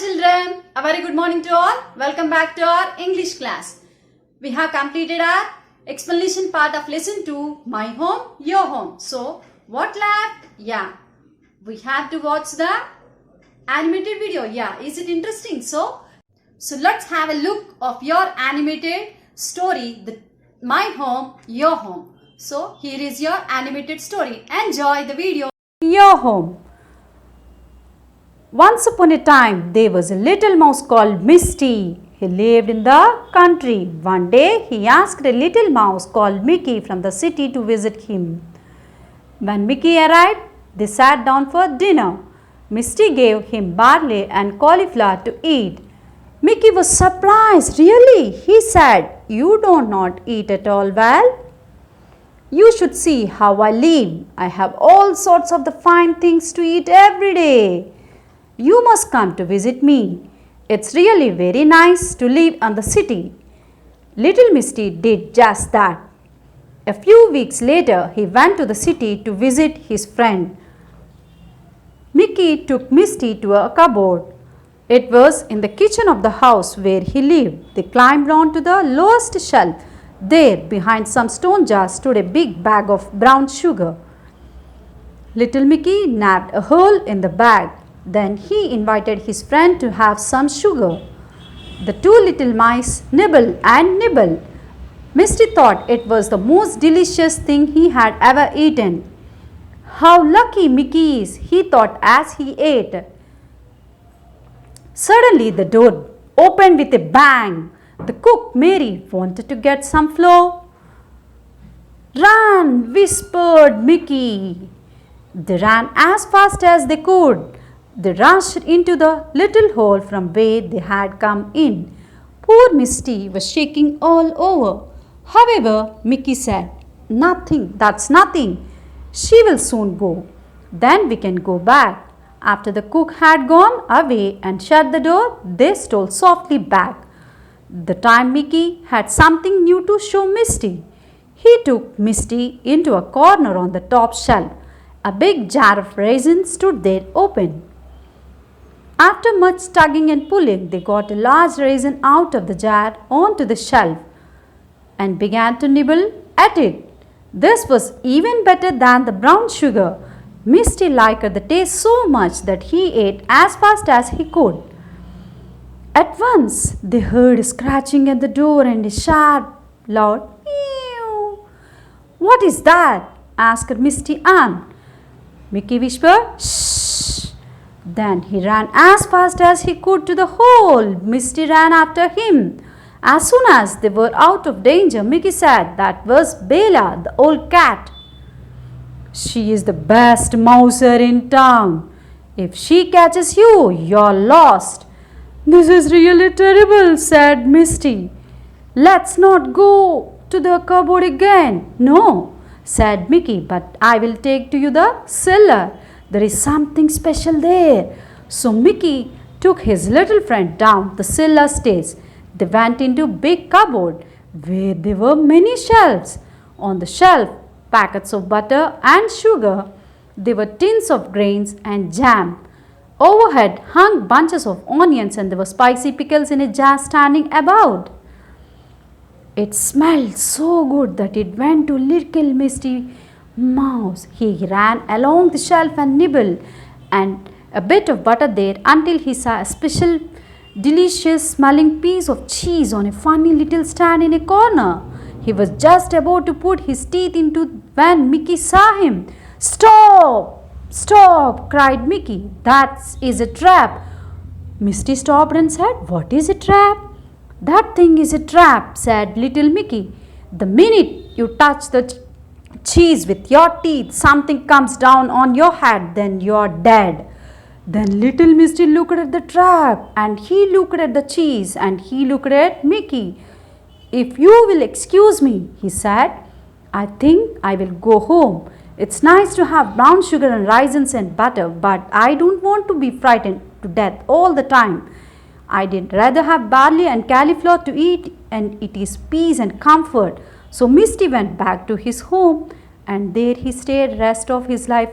children, a very good morning to all. Welcome back to our English class. We have completed our explanation part of lesson 2, My Home, Your Home. So, what left? Yeah, we have to watch the animated video. Yeah, is it interesting? So let's have a look of your animated story, My Home, Your Home. So, here is your animated story. Enjoy the video. Your home. Once upon a time, there was a little mouse called Misty. He lived in the country. One day, he asked a little mouse called Mickey from the city to visit him. When Mickey arrived, they sat down for dinner. Misty gave him barley and cauliflower to eat. Mickey was surprised. Really? He said, "You do not eat at all well. You should see how I live. I have all sorts of the fine things to eat every day. You must come to visit me. It's really very nice to live in the city." Little Misty did just that. A few weeks later, he went to the city to visit his friend. Mickey took Misty to a cupboard. It was in the kitchen of the house where he lived. They climbed on to the lowest shelf. There, behind some stone jars, stood a big bag of brown sugar. Little Mickey nabbed a hole in the bag. Then he invited his friend to have some sugar. The two little mice nibbled and nibbled. Misty thought it was the most delicious thing he had ever eaten. How lucky Mickey is, he thought as he ate. Suddenly the door opened with a bang. The cook, Mary, wanted to get some flour. "Run!" whispered Mickey. They ran as fast as they could. They rushed into the little hole from where they had come in. Poor Misty was shaking all over. However, Mickey said, "Nothing, that's nothing. She will soon go. Then we can go back." After the cook had gone away and shut the door, they stole softly back. The time Mickey had something new to show Misty. He took Misty into a corner on the top shelf. A big jar of raisins stood there open. After much tugging and pulling, they got a large raisin out of the jar onto the shelf and began to nibble at it. This was even better than the brown sugar. Misty liked the taste so much that he ate as fast as he could. At once, they heard a scratching at the door and a sharp, loud meow. "What is that?" asked Misty Ann. Mickey whispered, "Shh." Then he ran as fast as he could to the hole. Misty ran after him. As soon as they were out of danger, Mickey said, "That was Bella, the old cat. She is the best mouser in town. If she catches you, you're lost." "This is really terrible," said Misty. "Let's not go to the cupboard again." "No," said Mickey, "but I will take to you the cellar. There is something special there." So Mickey took his little friend down the cellar stairs. They went into a big cupboard where there were many shelves. On the shelf, packets of butter and sugar. There were tins of grains and jam. Overhead hung bunches of onions and there were spicy pickles in a jar standing about. It smelled so good that it went to little Misty Mouse. He ran along the shelf and nibbled and a bit of butter there until he saw a special delicious smelling piece of cheese on a funny little stand in a corner. He was just about to put his teeth into when Mickey saw him. "Stop! Stop!" cried Mickey. "That is a trap." Misty stopped and said, "What is a trap?" "That thing is a trap," said little Mickey. "The minute you touch the cheese with your teeth, something comes down on your head, then you're dead." Then little Misty looked at the trap and he looked at the cheese and he looked at Mickey. "If you will excuse me," he said, "I think I will go home. It's nice to have brown sugar and raisins and butter, but I don't want to be frightened to death all the time. I'd rather have barley and cauliflower to eat, and it is peace and comfort." So Misty went back to his home and there he stayed rest of his life